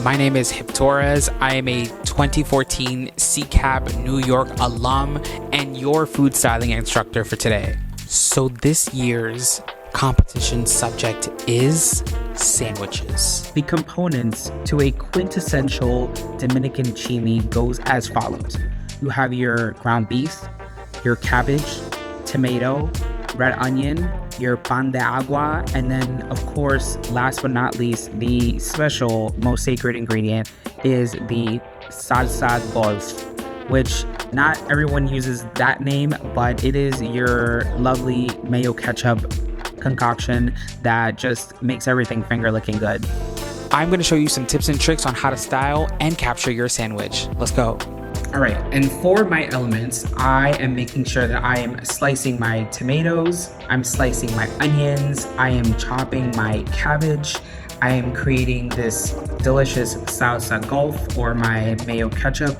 My name is Torres. I am a 2014 CCAP New York alum and your food styling instructor for today. So this year's competition subject is sandwiches. The components to a quintessential Dominican chimi goes as follows. You have your ground beef, your cabbage, tomato, red onion, your pan de agua, and then of course, last but not least, the special, most sacred ingredient is the salsa golf, which not everyone uses that name, but it is your lovely mayo ketchup concoction that just makes everything finger licking good. I'm going to show you some tips and tricks on how to style and capture your sandwich. Let's go. All right, and for my elements, I am making sure that I am slicing my tomatoes, I'm slicing my onions, I am chopping my cabbage, I am creating this delicious salsa golf or my mayo ketchup,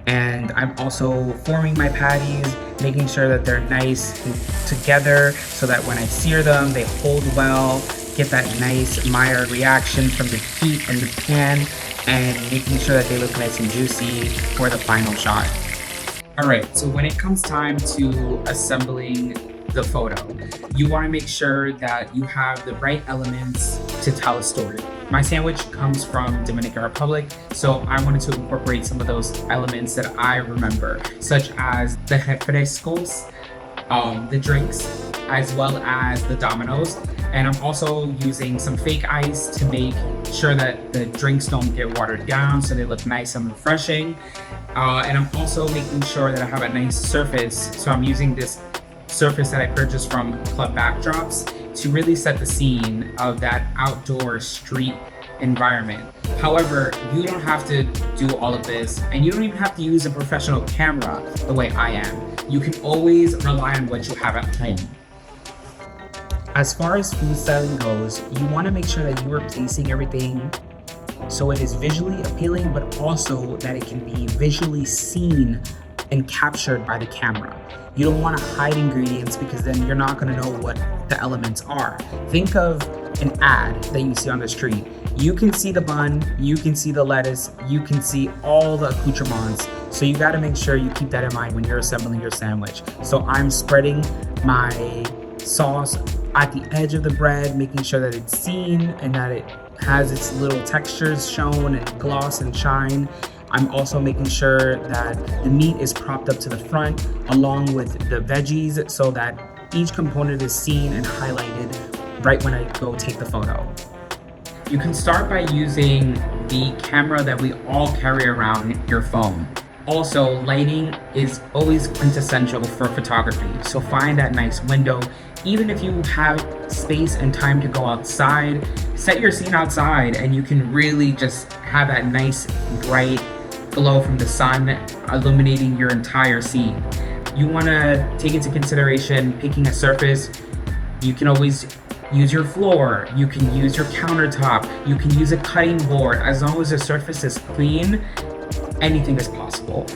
and I'm also forming my patties, making sure that they're nice together so that when I sear them, they hold well, get that nice Maillard reaction from the heat in the pan, and making sure that they look nice and juicy for the final shot. All right, so when it comes time to assembling the photo, you want to make sure that you have the right elements to tell a story. My sandwich comes from Dominican Republic, so I wanted to incorporate some of those elements that I remember, such as the refrescos, the drinks, as well as the dominoes. And I'm also using some fake ice to make sure that the drinks don't get watered down so they look nice and refreshing. And I'm also making sure that I have a nice surface. So I'm using this surface that I purchased from Club Backdrops to really set the scene of that outdoor street environment. However, you don't have to do all of this, and you don't even have to use a professional camera the way I am. You can always rely on what you have at home. As far as food styling goes, you want to make sure that you are placing everything so it is visually appealing, but also that it can be visually seen and captured by the camera. You don't want to hide ingredients because then you're not going to know what the elements are. Think of an ad that you see on the street. You can see the bun, you can see the lettuce, you can see all the accoutrements. So you got to make sure you keep that in mind when you're assembling your sandwich. So I'm spreading my sauce at the edge of the bread, making sure that it's seen and that it has its little textures shown and gloss and shine. I'm also making sure that the meat is propped up to the front along with the veggies so that each component is seen and highlighted right when I go take the photo. You can start by using the camera that we all carry around, your phone. Also, lighting is always quintessential for photography, so find that nice window. Even if you have space and time to go outside, set your scene outside and you can really just have that nice bright glow from the sun illuminating your entire scene. You want to take into consideration picking a surface. You can always use your floor, you can use your countertop, you can use a cutting board. As long as the surface is clean, anything is possible.